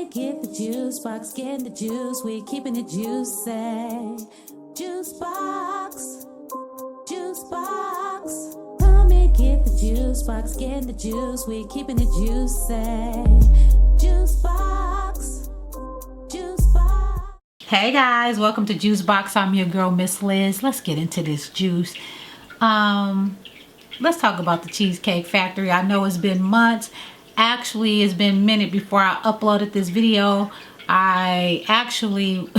and get the juice box, getting the juice, we keeping it juicy. Juice box, juice box. Come and get the juice box, getting the juice, we keeping it juicy. Juice box, juice box. Hey guys, welcome to Juice Box. I'm your girl, Miss Liz. Let's get into this juice. Let's talk about the Cheesecake Factory. I know it's been months. Actually, it's been a minute before I uploaded this video. I actually,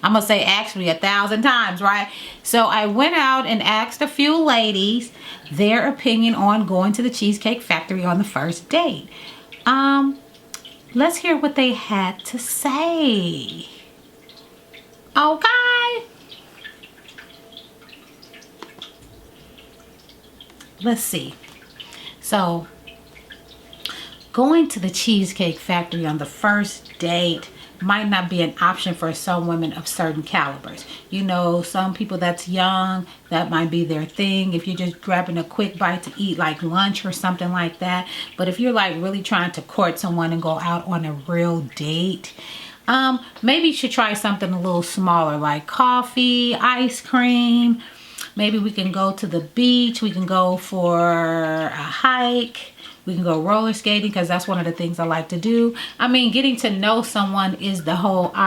I'm gonna say actually 1,000 times, right? So I went out and asked a few ladies their opinion on going to the Cheesecake Factory on the first date. Let's hear what they had to say. Okay. Let's see. So, going to the Cheesecake Factory on the first date might not be an option for some women of certain calibers. You know, some people that's young, that might be their thing. If you're just grabbing a quick bite to eat like lunch or something like that. But if you're like really trying to court someone and go out on a real date, maybe you should try something a little smaller like coffee, ice cream. Maybe we can go to the beach. We can go for a hike. We can go roller skating because that's one of the things I like to do. I mean, getting to know someone is the whole is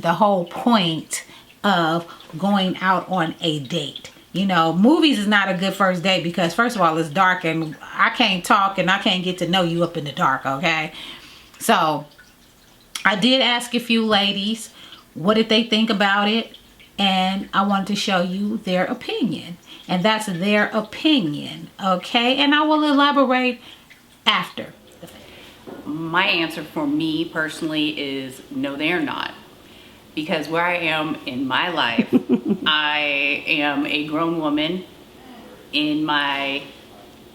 the whole point of going out on a date. You know, movies is not a good first date because first of all, it's dark and I can't talk and I can't get to know you up in the dark, okay? So, I did ask a few ladies, what did they think about it? And I wanted to show you their opinion. And that's their opinion, okay? And I will elaborate after. My answer for me personally is no, they are not. Because where I am in my life, I am a grown woman in my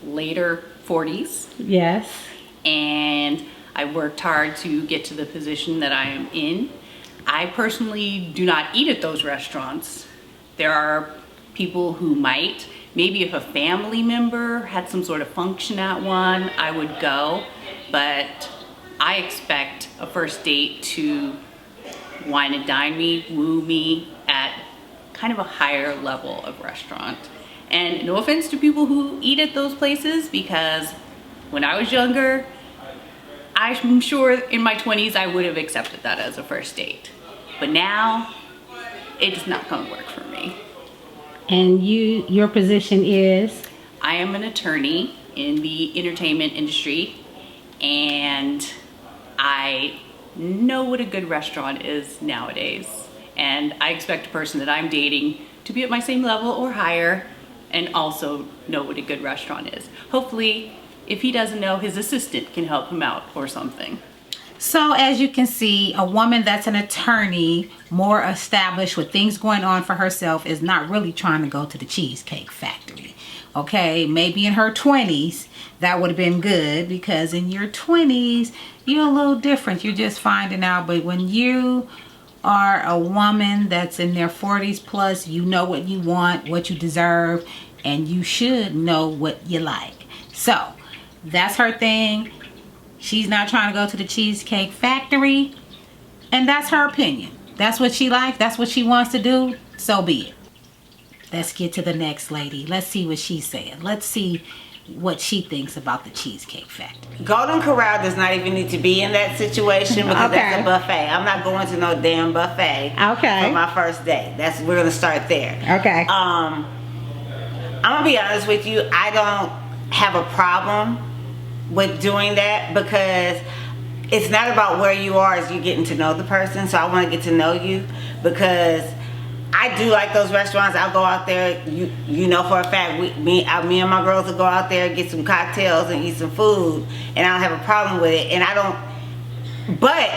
later 40s. Yes. And I worked hard to get to the position that I am in. I personally do not eat at those restaurants. There are people who might. Maybe if a family member had some sort of function at one, I would go. But I expect a first date to wine and dine me, woo me at kind of a higher level of restaurant. And no offense to people who eat at those places, because when I was younger, I'm sure in my 20s I would have accepted that as a first date. But now, it's not gonna work for me. And your position is? I am an attorney in the entertainment industry, and I know what a good restaurant is nowadays. And I expect a person that I'm dating to be at my same level or higher and also know what a good restaurant is. Hopefully, if he doesn't know, his assistant can help him out or something. So as you can see, a woman that's an attorney, more established with things going on for herself, is not really trying to go to the Cheesecake Factory. Okay, maybe in her 20s, that would have been good because in your 20s, you're a little different. You're just finding out. But when you are a woman that's in their 40s plus, you know what you want, what you deserve, and you should know what you like. So that's her thing. She's not trying to go to the Cheesecake Factory. And that's her opinion. That's what she likes. That's what she wants to do. So be it. Let's get to the next lady. Let's see what she's saying. Let's see what she thinks about the Cheesecake Factory. Golden Corral does not even need to be in that situation because that's a buffet. I'm not going to no damn buffet for my first date. We're going to start there. Okay. I'm going to be honest with you. I don't have a problem with doing that because it's not about where you are, as you getting to know the person. So I want to get to know you because I do like those restaurants. I'll go out there, you know for a fact, me and my girls will go out there, get some cocktails and eat some food, and I don't have a problem with it. And I don't, but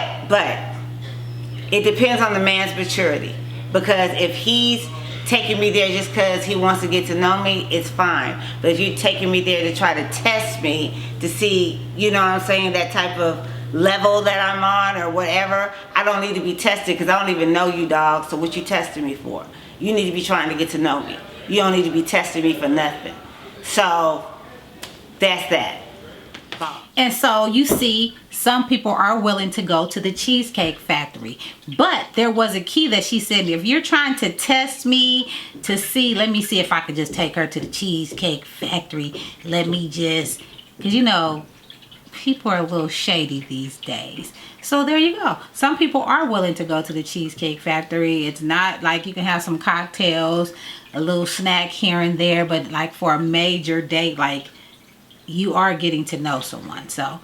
it depends on the man's maturity, because if he's taking me there just because he wants to get to know me, it's fine. But if you're taking me there to try to test me to see, you know what I'm saying, that type of level that I'm on or whatever, I don't need to be tested because I don't even know you, dog. So what you testing me for? You need to be trying to get to know me. You don't need to be testing me for nothing. So that's that. Bye. And so you see, some people are willing to go to the Cheesecake Factory. But there was a key that she said, if you're trying to test me to see, let me see if I could just take her to the Cheesecake Factory. Let me just, because you know, people are a little shady these days. So there you go. Some people are willing to go to the Cheesecake Factory. It's not like you can have some cocktails, a little snack here and there, but like for a major date, like you are getting to know someone. So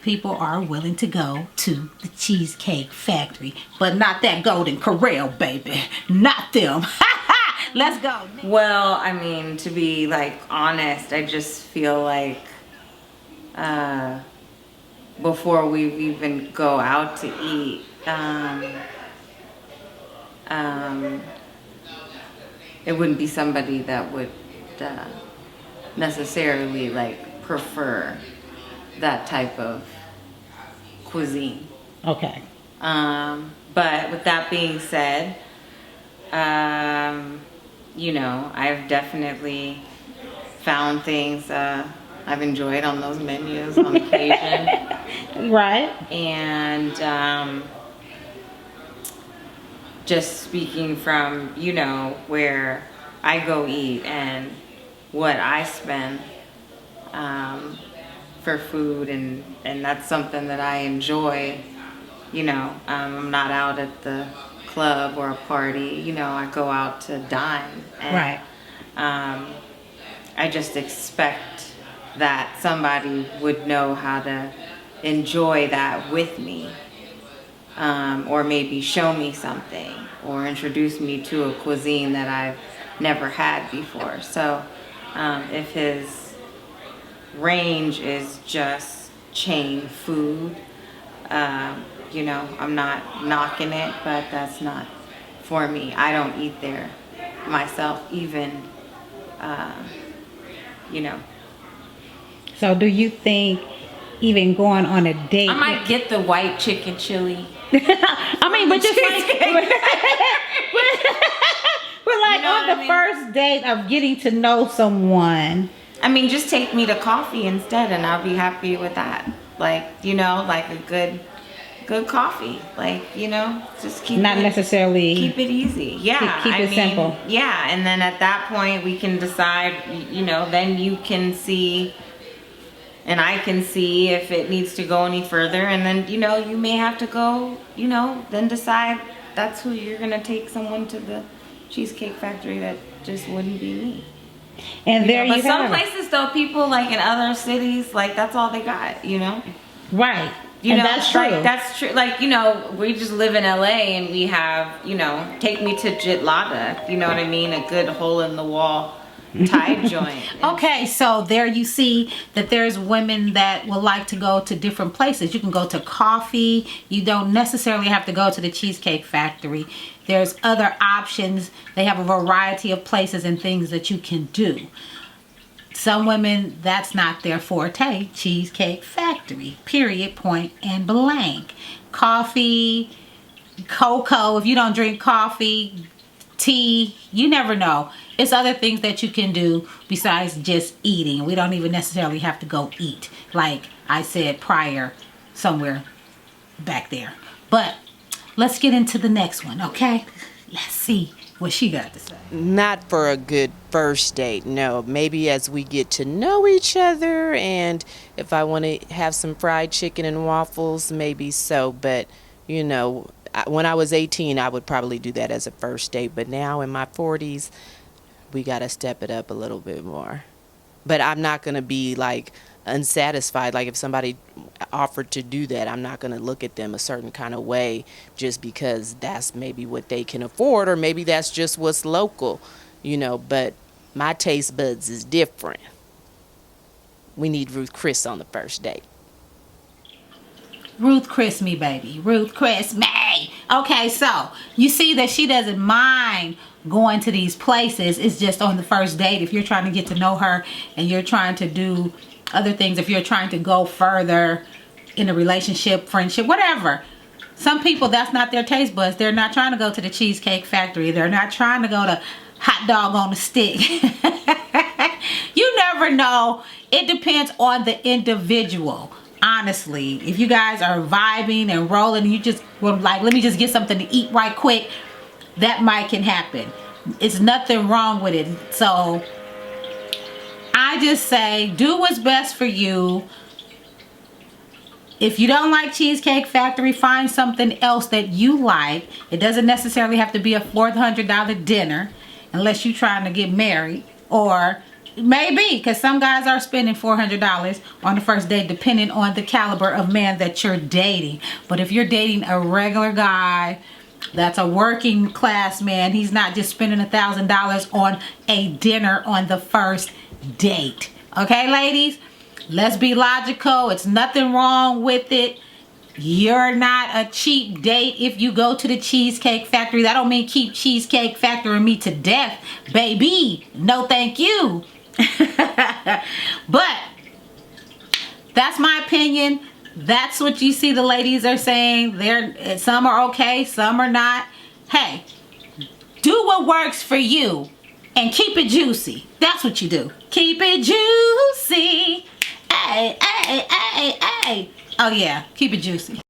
people are willing to go to the Cheesecake Factory, but not that Golden Corral, baby. Not them. Let's go. Well, I mean, to be like honest, I just feel like before we even go out to eat, it wouldn't be somebody that would necessarily like prefer that type of cuisine. Okay. But with that being said, you know, I've definitely found things I've enjoyed on those menus on occasion. Right. And just speaking from, you know, where I go eat and what I spend for food, and that's something that I enjoy. You know, I'm not out at the club or a party. You know, I go out to dine. And, Right. I just expect that somebody would know how to enjoy that with me, or maybe show me something or introduce me to a cuisine that I've never had before. So if his range is just chain food, you know, I'm not knocking it, but that's not for me. I don't eat there myself, even, you know. So do you think even going on a date? I might get the white chicken chili. I mean, but just like, we're like, You know on what the I mean? first date of getting to know someone. I mean, just take me to coffee instead, and I'll be happy with that. Like, you know, like a good coffee. Like, you know, just keep Not it, necessarily. keep it easy. Yeah, keep I it mean, simple. Yeah, and then at that point we can decide. You know, then you can see, and I can see if it needs to go any further, and then, you know, you may have to go. You know, then decide that's who you're gonna take someone to the Cheesecake Factory. That just wouldn't be me. And there But you some have it. places though, people like in other cities, like that's all they got, you know? Right. You And know, that's true. like that's true. Like, you know, we just live in LA and we have, you know, take me to Jitlada, you know what I mean? A good hole in the wall Thai joint. Okay, so there you see that there's women that will like to go to different places. You can go to coffee. You don't necessarily have to go to the Cheesecake Factory. There's other options. They have a variety of places and things that you can do. Some women, that's not their forte. Cheesecake Factory, period, point, and blank. Coffee, cocoa. If you don't drink coffee, tea, you never know. It's other things that you can do besides just eating. We don't even necessarily have to go eat, like I said prior, somewhere back there. But let's get into the next one, okay? Let's see what she got to say. Not for a good first date, no. Maybe as we get to know each other, and if I want to have some fried chicken and waffles, maybe so. But, you know, when I was 18, I would probably do that as a first date. But now in my 40s, we got to step it up a little bit more. But I'm not going to be like unsatisfied. Like if somebody offered to do that, I'm not going to look at them a certain kind of way just because that's maybe what they can afford, or maybe that's just what's local, you know. But my taste buds is different. We need Ruth Chris on the first date. Ruth Chris me, baby. Ruth Chris me. Okay, so you see that she doesn't mind going to these places. It's just on the first date. If you're trying to get to know her and you're trying to do other things, if you're trying to go further in a relationship, friendship, whatever. Some people, that's not their taste buds. They're not trying to go to the Cheesecake Factory. They're not trying to go to Hot Dog on a Stick. You never know. It depends on the individual. honestly, if you guys are vibing and rolling and you just were like, let me just get something to eat right quick, that might can happen. It's nothing wrong with it. So I just say do what's best for you. If you don't like Cheesecake Factory, find something else that you like. It doesn't necessarily have to be a $400 dinner unless you're trying to get married. Or maybe, because some guys are spending $400 on the first date depending on the caliber of man that you're dating. But if you're dating a regular guy that's a working class man, he's not just spending $1,000 on a dinner on the first date. Okay, ladies? Let's be logical. It's nothing wrong with it. You're not a cheap date if you go to the Cheesecake Factory. That don't mean keep Cheesecake Factory me to death, baby. No, thank you. But that's my opinion. That's what you see the ladies are saying. Some are okay, some are not. Hey, do what works for you and keep it juicy. That's what you do. Keep it juicy. Hey, hey, hey, hey. Oh yeah, keep it juicy.